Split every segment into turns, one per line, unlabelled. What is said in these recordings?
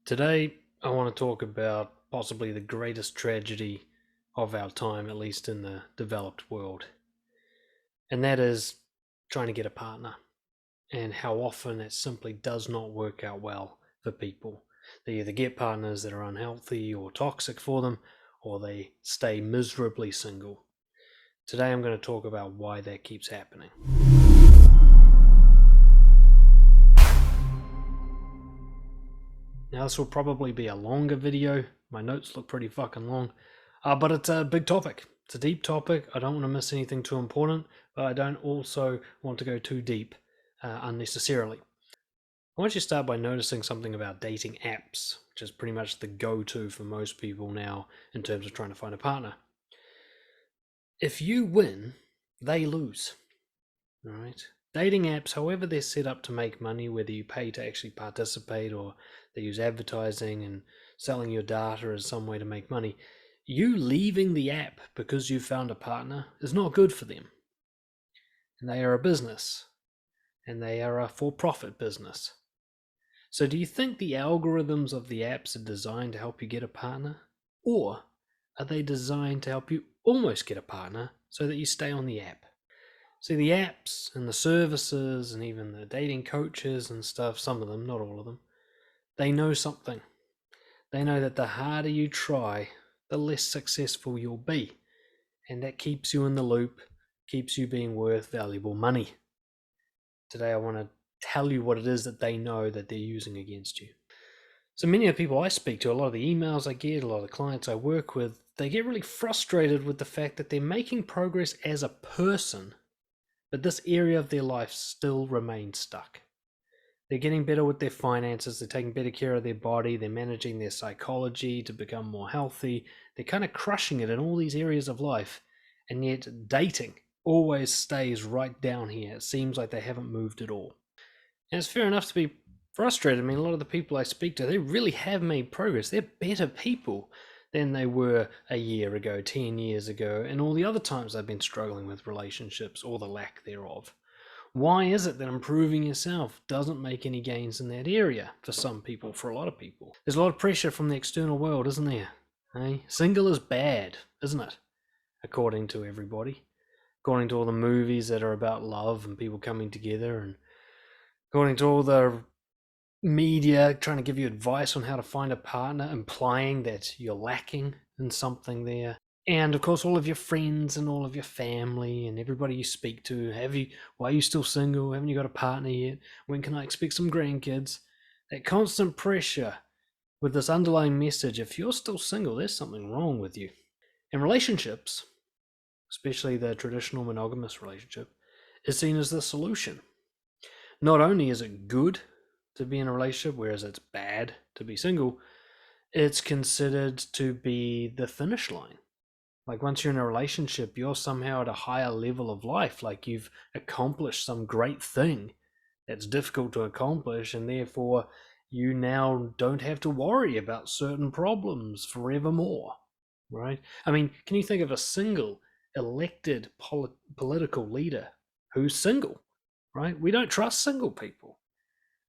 Today, I want to talk about possibly the greatest tragedy of our time, at least in the developed world, and that is trying to get a partner, and how often it simply does not work out well for people. They either get partners that are unhealthy or toxic for them, or they stay miserably single. Today, I'm going to talk about why that keeps happening. Now, this will probably be a longer video. My notes look pretty fucking long, but it's a big topic. It's a deep topic. I don't want to miss anything too important, but I don't also want to go too deep unnecessarily. I want you to start by noticing something about dating apps, which is pretty much the go-to for most people now in terms of trying to find a partner. If you win, they lose. All right? Dating apps, however they're set up to make money, whether you pay to actually participate or they use advertising and selling your data as some way to make money, you leaving the app because you found a partner is not good for them. And they are a business, and they are a for-profit business. So do you think the algorithms of the apps are designed to help you get a partner? Or are they designed to help you almost get a partner so that you stay on the app? See, the apps and the services and even the dating coaches and stuff, some of them, not all of them, they know something. They know that the harder you try, the less successful you'll be. And that keeps you in the loop, keeps you being worth valuable money. Today I want to tell you what it is that they know that they're using against you. So many of the people I speak to, a lot of the emails I get, a lot of the clients I work with, they get really frustrated with the fact that they're making progress as a person, but this area of their life still remains stuck. They're getting better with their finances, they're taking better care of their body, they're managing their psychology to become more healthy, they're kind of crushing it in all these areas of life, and yet dating always stays right down here. It seems like they haven't moved at all. And it's fair enough to be frustrated. I mean, a lot of the people I speak to, they really have made progress. They're better people than they were a year ago, 10 years ago, and all the other times they've been struggling with relationships or the lack thereof. Why is it that improving yourself doesn't make any gains in that area for some people, for a lot of people? There's a lot of pressure from the external world, isn't there? Hey? Single is bad, isn't it? According to everybody. According to all the movies that are about love and people coming together, and according to all the media trying to give you advice on how to find a partner, implying that you're lacking in something there. And of course, all of your friends and all of your family and everybody you speak to, why are you still single? Haven't you got a partner yet? When can I expect some grandkids? That constant pressure with this underlying message, if you're still single, there's something wrong with you. And relationships, especially the traditional monogamous relationship, is seen as the solution. Not only is it good to be in a relationship, whereas it's bad to be single, it's considered to be the finish line. Like once you're in a relationship, you're somehow at a higher level of life, like you've accomplished some great thing that's difficult to accomplish, and therefore you now don't have to worry about certain problems forevermore, right? I mean, can you think of a single elected political leader who's single, right? We don't trust single people.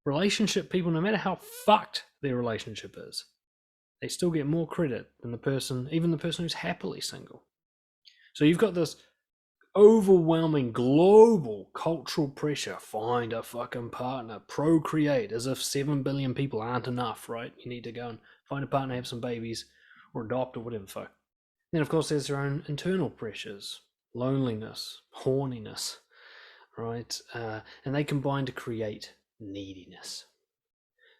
Relationship people, no matter how fucked their relationship is, they still get more credit than even the person who's happily single. So you've got this overwhelming global cultural pressure. Find a fucking partner, procreate, as if 7 billion people aren't enough, right? You need to go and find a partner, have some babies, or adopt, or whatever fuck. Then of course there's their own internal pressures, loneliness, horniness, right? And they combine to create neediness.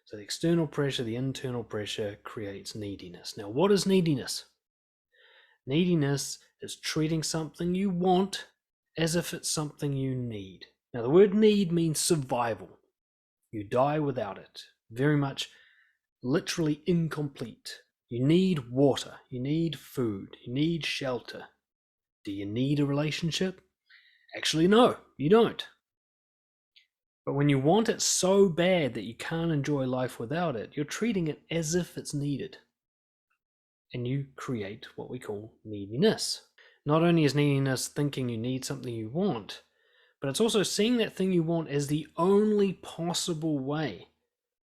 So the external pressure, the internal pressure creates neediness. Now, what is neediness? Neediness is treating something you want as if it's something you need. Now, the word need means survival. You die without it. Very much literally incomplete. You need water. You need food. You need shelter. Do you need a relationship? Actually, no, you don't. But when you want it so bad that you can't enjoy life without it, you're treating it as if it's needed. And you create what we call neediness. Not only is neediness thinking you need something you want, but it's also seeing that thing you want as the only possible way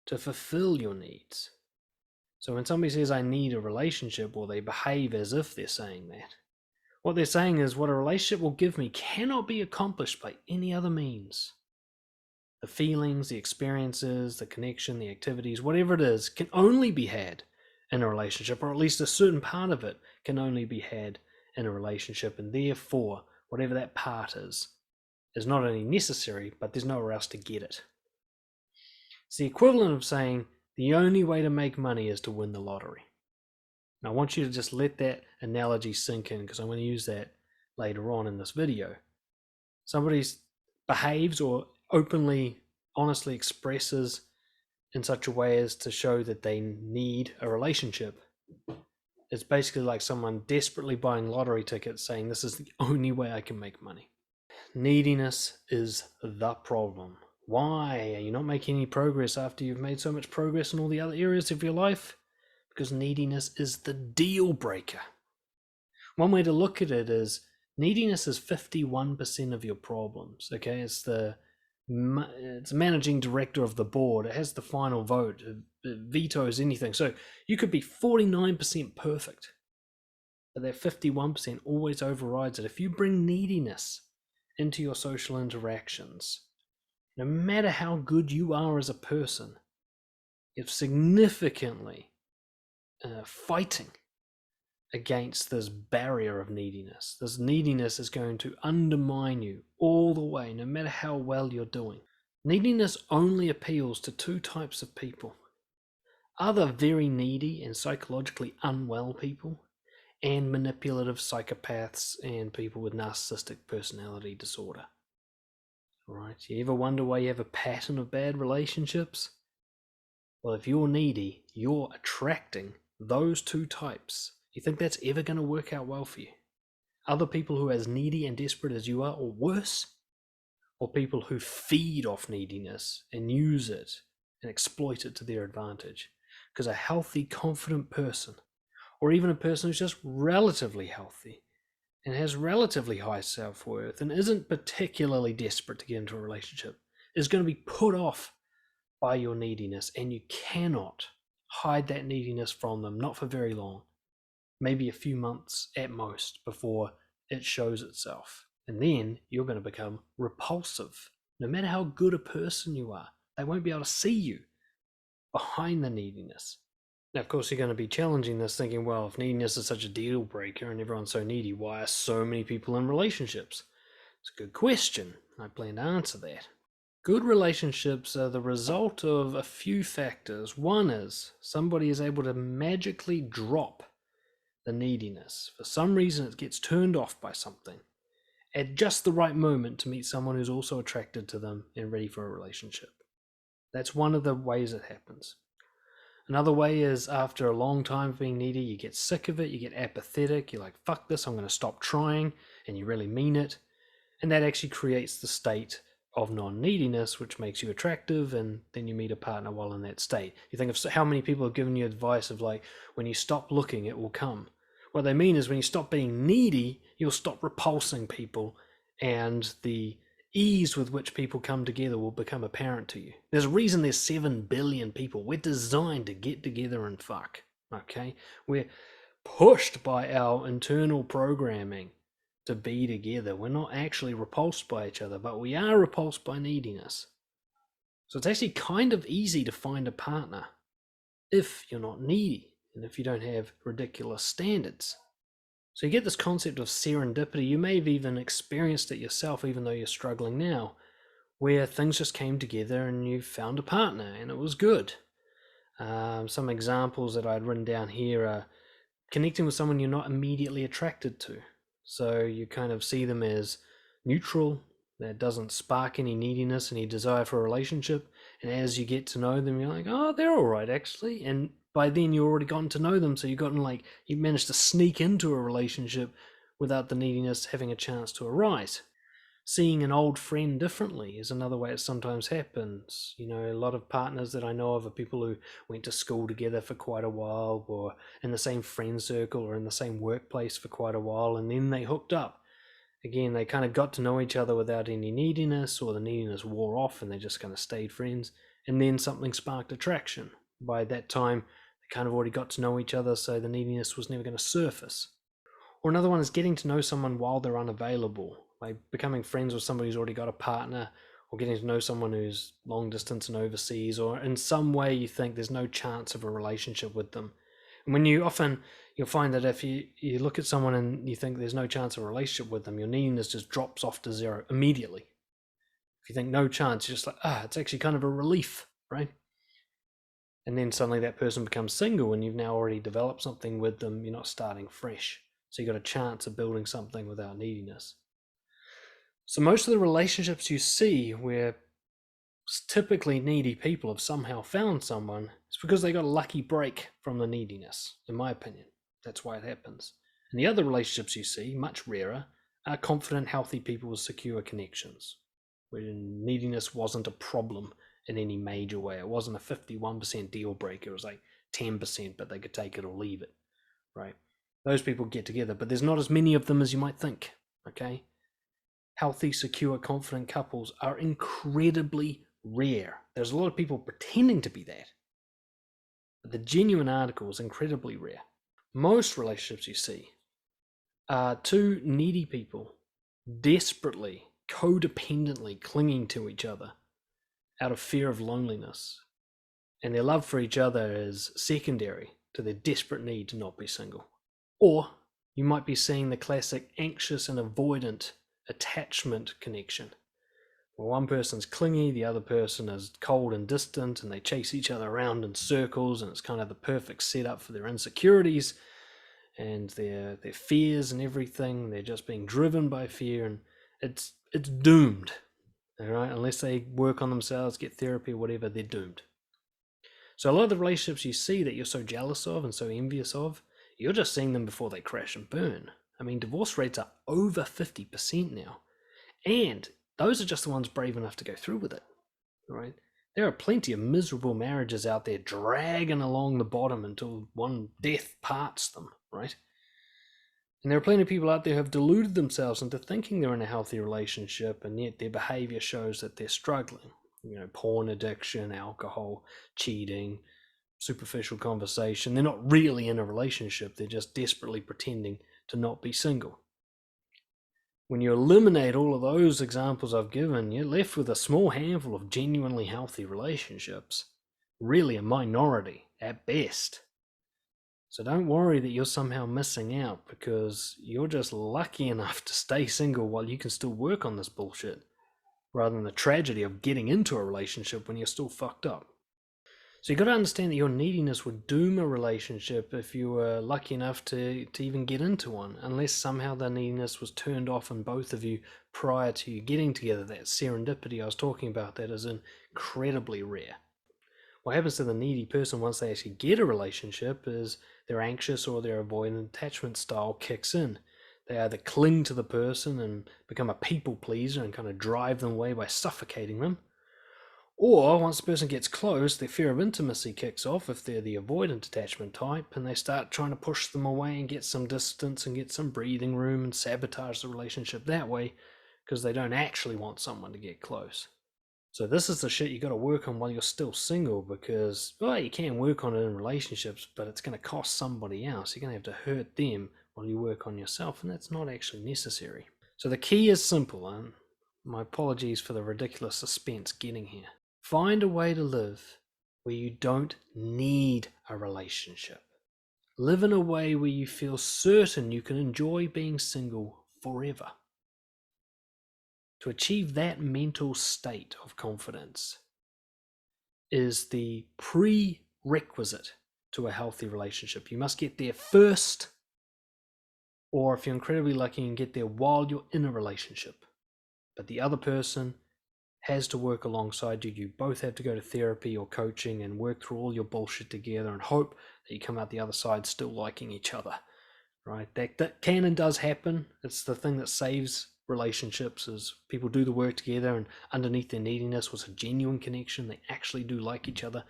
to fulfill your needs. So when somebody says I need a relationship, or they behave as if they're saying that, what they're saying is what a relationship will give me cannot be accomplished by any other means. The feelings, the experiences, the connection, the activities, whatever it is, can only be had in a relationship, or at least a certain part of it can only be had in a relationship, and therefore, whatever that part is not only necessary, but there's nowhere else to get it. It's the equivalent of saying the only way to make money is to win the lottery. Now, I want you to just let that analogy sink in, because I'm going to use that later on in this video. Somebody behaves or openly, honestly expresses in such a way as to show that they need a relationship. It's basically like someone desperately buying lottery tickets saying this is the only way I can make money. Neediness is the problem. Why are you not making any progress after you've made so much progress in all the other areas of your life? Because neediness is the deal breaker. One way to look at it is neediness is 51% of your problems. Okay, it's managing director of the board. It has the final vote. It vetoes anything. So you could be 49% perfect, but that 51% always overrides it. If you bring neediness into your social interactions, no matter how good you are as a person, you're significantly fighting against this barrier of neediness. This neediness is going to undermine you all the way, no matter how well you're doing. Neediness only appeals to two types of people: other very needy and psychologically unwell people, and manipulative psychopaths and people with narcissistic personality disorder. All right, you ever wonder why you have a pattern of bad relationships? Well, if you're needy, you're attracting those two types. You think that's ever going to work out well for you? Other people who are as needy and desperate as you are, or worse? Or people who feed off neediness and use it and exploit it to their advantage? Because a healthy, confident person, or even a person who's just relatively healthy and has relatively high self-worth and isn't particularly desperate to get into a relationship, is going to be put off by your neediness, and you cannot hide that neediness from them, not for very long. Maybe a few months at most before it shows itself. And then you're going to become repulsive. No matter how good a person you are, they won't be able to see you behind the neediness. Now, of course, you're going to be challenging this, thinking, well, if neediness is such a deal breaker and everyone's so needy, why are so many people in relationships? It's a good question. I plan to answer that. Good relationships are the result of a few factors. One is somebody is able to magically drop the neediness. For some reason, it gets turned off by something at just the right moment to meet someone who's also attracted to them and ready for a relationship. That's one of the ways it happens. Another way is after a long time of being needy, you get sick of it, you get apathetic, you're like, fuck this, I'm going to stop trying, and you really mean it. And that actually creates the state of non-neediness, which makes you attractive, and then you meet a partner while in that state. You think of how many people have given you advice of like, when you stop looking, it will come. What they mean is when you stop being needy, you'll stop repulsing people, and the ease with which people come together will become apparent to you. There's a reason there's 7 billion people. We're designed to get together and fuck, okay? We're pushed by our internal programming to be together. We're not actually repulsed by each other, but we are repulsed by neediness. So it's actually kind of easy to find a partner if you're not needy and if you don't have ridiculous standards. So you get this concept of serendipity. You may have even experienced it yourself, even though you're struggling now, where things just came together and you found a partner and it was good. Some examples that I'd written down here are connecting with someone you're not immediately attracted to. So you kind of see them as neutral, that doesn't spark any neediness, any desire for a relationship. And as you get to know them, you're like, oh, they're all right, actually. And by then you've already gotten to know them. So you managed to sneak into a relationship without the neediness having a chance to arise. Seeing an old friend differently is another way it sometimes happens. You know, a lot of partners that I know of are people who went to school together for quite a while, or in the same friend circle, or in the same workplace for quite a while, and then they hooked up. Again, they kind of got to know each other without any neediness, or the neediness wore off and they just kind of stayed friends, and then something sparked attraction. By that time, They kind of already got to know each other, so the neediness was never going to surface. Or another one is getting to know someone while they're unavailable, like becoming friends with somebody who's already got a partner, or getting to know someone who's long distance and overseas, or in some way you think there's no chance of a relationship with them. And when you'll find that if you look at someone and you think there's no chance of a relationship with them, your neediness just drops off to zero immediately. If you think no chance, you're just like, it's actually kind of a relief, right? And then suddenly that person becomes single and you've now already developed something with them. You're not starting fresh. So you got a chance of building something without neediness. So most of the relationships you see where typically needy people have somehow found someone, it's because they got a lucky break from the neediness, in my opinion. That's why it happens. And the other relationships you see, much rarer, are confident, healthy people with secure connections, where neediness wasn't a problem in any major way. It wasn't a 51% deal breaker. It was like 10%, but they could take it or leave it, right? Those people get together, but there's not as many of them as you might think, okay? Healthy, secure, confident couples are incredibly rare. There's a lot of people pretending to be that, but the genuine article is incredibly rare. Most relationships you see are two needy people desperately, codependently clinging to each other out of fear of loneliness, and their love for each other is secondary to their desperate need to not be single. Or you might be seeing the classic anxious and avoidant attachment connection, where one person's clingy, the other person is cold and distant, and they chase each other around in circles, and it's kind of the perfect setup for their insecurities and their fears and everything. They're just being driven by fear, and it's doomed. All right, unless they work on themselves, get therapy, or whatever, they're doomed. So a lot of the relationships you see that you're so jealous of and so envious of, you're just seeing them before they crash and burn. I mean, divorce rates are over 50% now. And those are just the ones brave enough to go through with it, right? There are plenty of miserable marriages out there dragging along the bottom until one death parts them, right? And there are plenty of people out there who have deluded themselves into thinking they're in a healthy relationship, and yet their behavior shows that they're struggling. Porn addiction, alcohol, cheating, superficial conversation. They're not really in a relationship. They're just desperately pretending to not be single. When you eliminate all of those examples I've given, you're left with a small handful of genuinely healthy relationships. Really a minority at best. So don't worry that you're somehow missing out, because you're just lucky enough to stay single while you can still work on this bullshit, rather than the tragedy of getting into a relationship when you're still fucked up. So you got to understand that your neediness would doom a relationship if you were lucky enough to even get into one, unless somehow the neediness was turned off in both of you prior to you getting together. That serendipity I was talking about, that is incredibly rare. What happens to the needy person once they actually get a relationship is their anxious or their avoidant attachment style kicks in. They either cling to the person and become a people pleaser and kind of drive them away by suffocating them, or once the person gets close, their fear of intimacy kicks off if they're the avoidant attachment type, and they start trying to push them away and get some distance and get some breathing room and sabotage the relationship that way, because they don't actually want someone to get close. So this is the shit you got to work on while you're still single, because, well, you can work on it in relationships, but it's going to cost somebody else. You're going to have to hurt them while you work on yourself, and that's not actually necessary. So the key is simple, and my apologies for the ridiculous suspense getting here. Find a way to live where you don't need a relationship. Live in a way where you feel certain you can enjoy being single forever. To achieve that mental state of confidence is the prerequisite to a healthy relationship. You must get there first, or if you're incredibly lucky, you can get there while you're in a relationship. But the other person has to work alongside you. You both have to go to therapy or coaching and work through all your bullshit together and hope that you come out the other side still liking each other, right? That can and does happen. It's the thing that saves relationships, is people do the work together, and underneath their neediness was a genuine connection. They actually do like each other.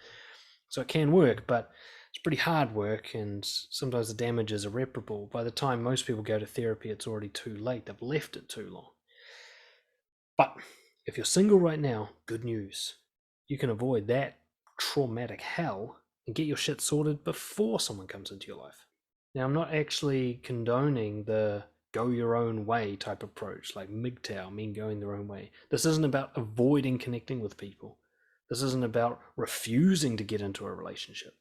So it can work, but it's pretty hard work, and sometimes the damage is irreparable. By the time most people go to therapy, it's already too late. They've left it too long. But if you're single right now, good news. You can avoid that traumatic hell and get your shit sorted before someone comes into your life. Now, I'm not actually condoning the go your own way type approach, like MGTOW, men going their own way. This isn't about avoiding connecting with people. This isn't about refusing to get into a relationship.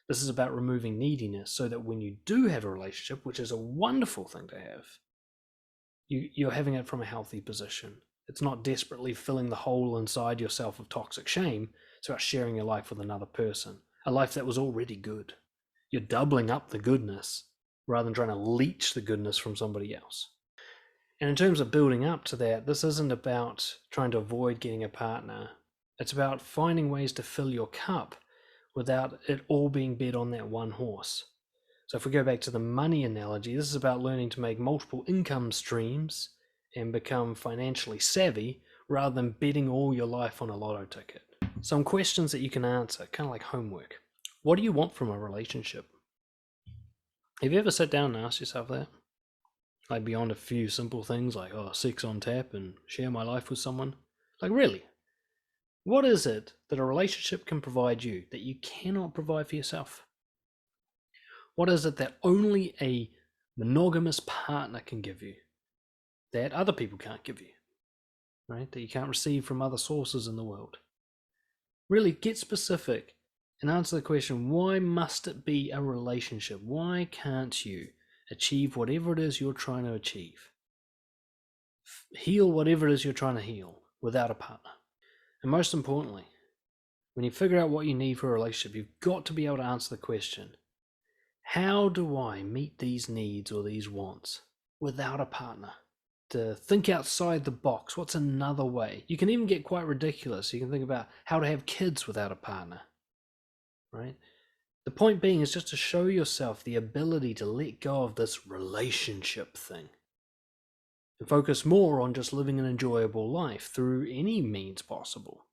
This is about removing neediness so that when you do have a relationship, which is a wonderful thing to have, you're having it from a healthy position. It's not desperately filling the hole inside yourself of toxic shame. It's about sharing your life with another person, a life that was already good. You're doubling up the goodness rather than trying to leech the goodness from somebody else. And in terms of building up to that, this isn't about trying to avoid getting a partner. It's about finding ways to fill your cup without it all being bet on that one horse. So if we go back to the money analogy, this is about learning to make multiple income streams and become financially savvy rather than betting all your life on a lotto ticket. Some questions that you can answer, kind of like homework. What do you want from a relationship? Have you ever sat down and asked yourself that? Like beyond a few simple things like, oh, sex on tap and share my life with someone? Like really? What is it that a relationship can provide you that you cannot provide for yourself? What is it that only a monogamous partner can give you that other people can't give you, right? That you can't receive from other sources in the world? Really get specific and answer the question, why must it be a relationship? Why can't you achieve whatever it is you're trying to achieve? Heal whatever it is you're trying to heal without a partner. And most importantly, when you figure out what you need for a relationship, you've got to be able to answer the question, how do I meet these needs or these wants without a partner? To think outside the box. What's another way? You can even get quite ridiculous. You can think about how to have kids without a partner, right? The point being is just to show yourself the ability to let go of this relationship thing and focus more on just living an enjoyable life through any means possible.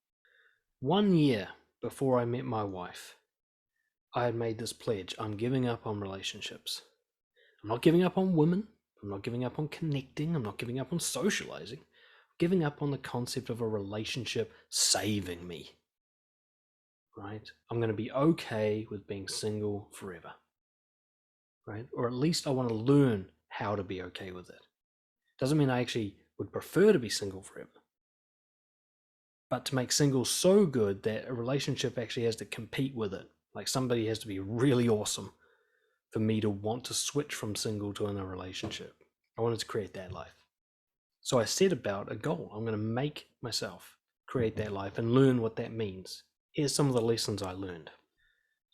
1 year before I met my wife, I had made this pledge. I'm giving up on relationships. I'm not giving up on women. I'm not giving up on connecting. I'm not giving up on socializing. I'm giving up on the concept of a relationship saving me. Right? I'm going to be okay with being single forever. Right? Or at least I want to learn how to be okay with it. Doesn't mean I actually would prefer to be single forever. But to make single so good that a relationship actually has to compete with it. Like somebody has to be really awesome for me to want to switch from single to in a relationship. I wanted to create that life. So I set about a goal. I'm going to make myself create that life and learn what that means. Here's some of the lessons I learned.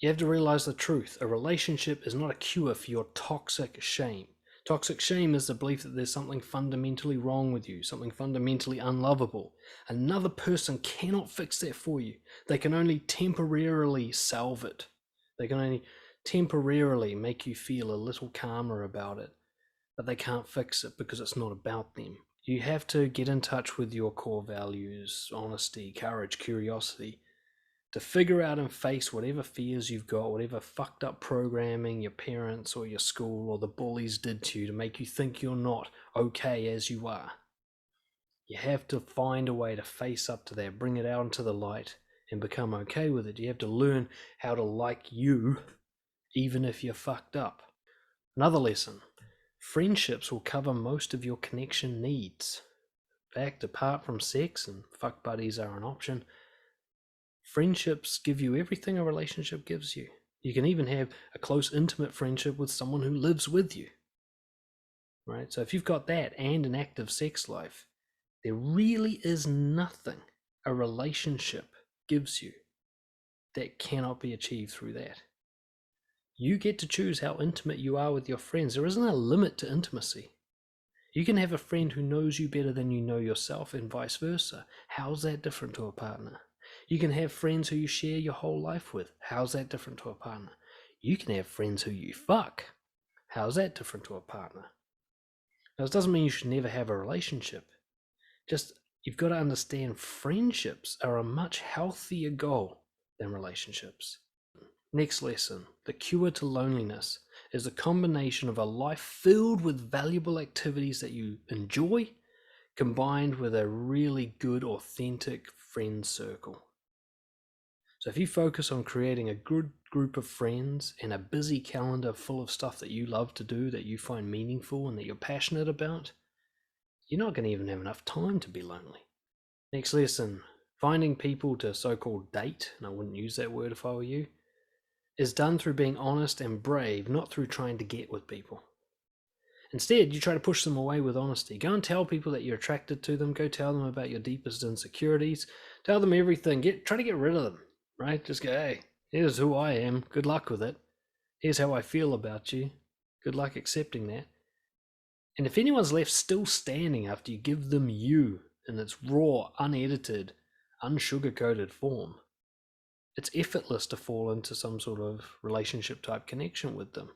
You have to realize the truth. A relationship is not a cure for your toxic shame. Toxic shame is the belief that there's something fundamentally wrong with you, something fundamentally unlovable. Another person cannot fix that for you. They can only temporarily salve it. They can only temporarily make you feel a little calmer about it, but they can't fix it because it's not about them. You have to get in touch with your core values, honesty, courage, curiosity, to figure out and face whatever fears you've got, whatever fucked up programming your parents or your school or the bullies did to you to make you think you're not okay as you are. You have to find a way to face up to that, bring it out into the light and become okay with it. You have to learn how to like you even if you're fucked up. Another lesson, friendships will cover most of your connection needs. In fact, apart from sex, and fuck buddies are an option, friendships give you everything a relationship gives you. You can even have a close, intimate friendship with someone who lives with you. Right? So if you've got that and an active sex life, there really is nothing a relationship gives you that cannot be achieved through that. You get to choose how intimate you are with your friends. There isn't a limit to intimacy. You can have a friend who knows you better than you know yourself and vice versa. How's that different to a partner? You can have friends who you share your whole life with. How's that different to a partner? You can have friends who you fuck. How's that different to a partner? Now, it doesn't mean you should never have a relationship. Just, you've got to understand friendships are a much healthier goal than relationships. Next lesson, the cure to loneliness is a combination of a life filled with valuable activities that you enjoy, combined with a really good, authentic friend circle. So if you focus on creating a good group of friends and a busy calendar full of stuff that you love to do, that you find meaningful and that you're passionate about, you're not going to even have enough time to be lonely. Next lesson, finding people to so-called date, and I wouldn't use that word if I were you, is done through being honest and brave, not through trying to get with people. Instead, you try to push them away with honesty. Go and tell people that you're attracted to them. Go tell them about your deepest insecurities. Tell them everything. Try to get rid of them, right? Just go, hey, here's who I am. Good luck with it. Here's how I feel about you. Good luck accepting that. And if anyone's left still standing after you give them you in its raw, unedited, unsugar-coated form, it's effortless to fall into some sort of relationship type connection with them,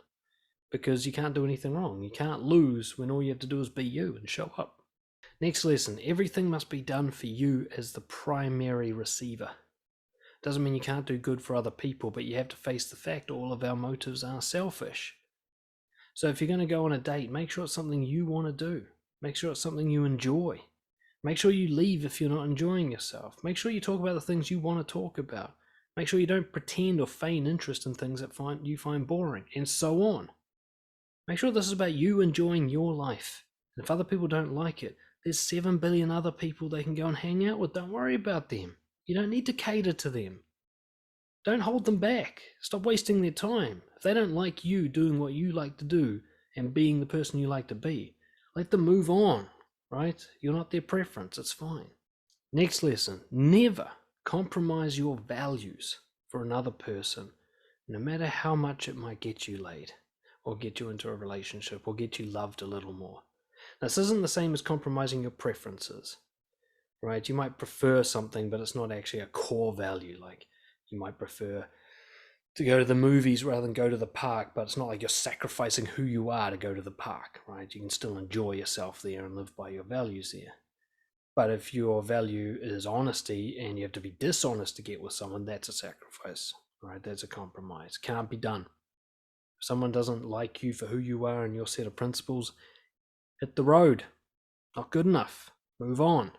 because you can't do anything wrong. You can't lose when all you have to do is be you and show up. Next lesson, everything must be done for you as the primary receiver. Doesn't mean you can't do good for other people, but you have to face the fact all of our motives are selfish. So if you're going to go on a date, make sure it's something you want to do. Make sure it's something you enjoy. Make sure you leave if you're not enjoying yourself. Make sure you talk about the things you want to talk about. Make sure you don't pretend or feign interest in things that you find boring, and so on. Make sure this is about you enjoying your life. And if other people don't like it, there's 7 billion other people they can go and hang out with. Don't worry about them. You don't need to cater to them. Don't hold them back. Stop wasting their time. If they don't like you doing what you like to do and being the person you like to be, let them move on, right? You're not their preference. It's fine. Next lesson, never compromise your values for another person, no matter how much it might get you laid, or get you into a relationship, or get you loved a little more. Now, this isn't the same as compromising your preferences, right? You might prefer something, but it's not actually a core value. Like, you might prefer to go to the movies rather than go to the park, but it's not like you're sacrificing who you are to go to the park, right? You can still enjoy yourself there and live by your values there. But if your value is honesty and you have to be dishonest to get with someone, that's a sacrifice, right? That's a compromise. Can't be done. If someone doesn't like you for who you are and your set of principles, hit the road. Not good enough. Move on.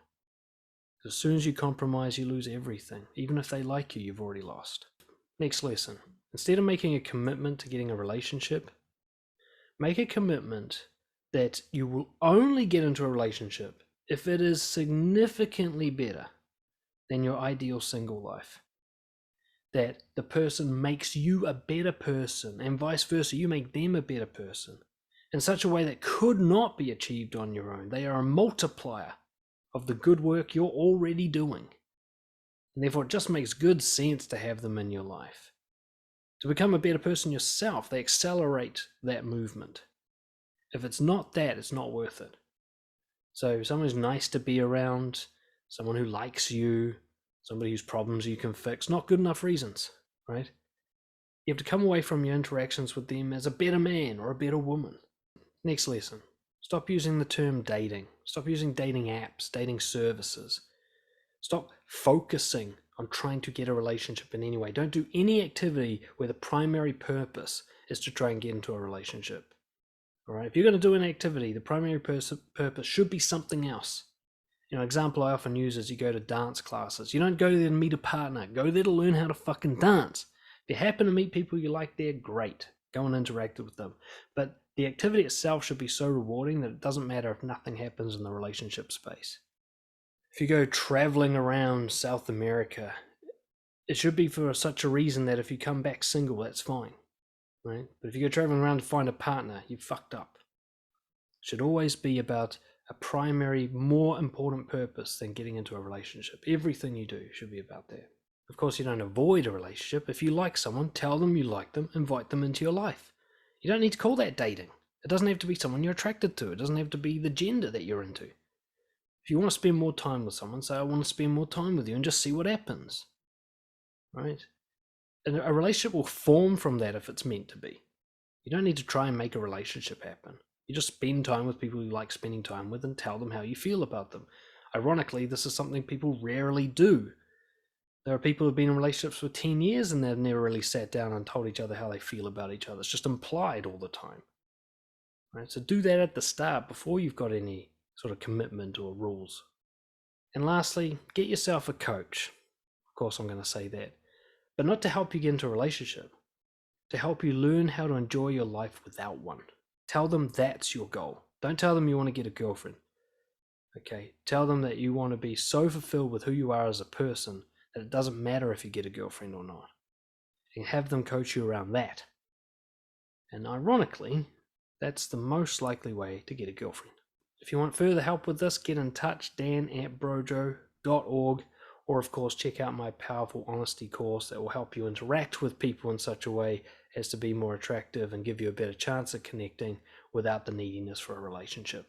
As soon as you compromise, you lose everything. Even if they like you, you've already lost. Next lesson. Instead of making a commitment to getting a relationship, make a commitment that you will only get into a relationship if it is significantly better than your ideal single life. That the person makes you a better person, and vice versa, you make them a better person in such a way that could not be achieved on your own. They are a multiplier of the good work you're already doing. And therefore, it just makes good sense to have them in your life. To become a better person yourself, they accelerate that movement. If it's not that, it's not worth it. So someone who's nice to be around, someone who likes you, somebody whose problems you can fix, not good enough reasons, right? You have to come away from your interactions with them as a better man or a better woman. Next lesson. Stop using the term dating. Stop using dating apps, dating services. Stop focusing on trying to get a relationship in any way. Don't do any activity where the primary purpose is to try and get into a relationship. All right? If you're going to do an activity, the primary purpose should be something else. You know, example I often use is you go to dance classes. You don't go there to meet a partner. Go there to learn how to fucking dance. If you happen to meet people you like there, great. Go and interact with them. But the activity itself should be so rewarding that it doesn't matter if nothing happens in the relationship space. If you go traveling around South America, it should be for such a reason that if you come back single, that's fine, right? But if you go traveling around to find a partner, you fucked up. It should always be about a primary, more important purpose than getting into a relationship. Everything you do should be about that. Of course, you don't avoid a relationship. If you like someone, tell them you like them, invite them into your life. You don't need to call that dating. It doesn't have to be someone you're attracted to. It doesn't have to be the gender that you're into. If you want to spend more time with someone, say, I want to spend more time with you, and just see what happens, right? And a relationship will form from that if it's meant to be. You don't need to try and make a relationship happen. You just spend time with people you like spending time with and tell them how you feel about them. Ironically, this is something people rarely do. There are people who've been in relationships for 10 years and they've never really sat down and told each other how they feel about each other. It's just implied all the time. Right? So do that at the start before you've got any sort of commitment or rules. And lastly, get yourself a coach. Of course, I'm going to say that. But not to help you get into a relationship. to help you learn how to enjoy your life without one. Tell them that's your goal. Don't tell them you want to get a girlfriend. Okay, tell them that you want to be so fulfilled with who you are as a person that it doesn't matter if you get a girlfriend or not. And have them coach you around that. And ironically, that's the most likely way to get a girlfriend. If you want further help with this, get in touch, dan@brojo.org, or of course check out my powerful honesty course that will help you interact with people in such a way as to be more attractive and give you a better chance at connecting without the neediness for a relationship.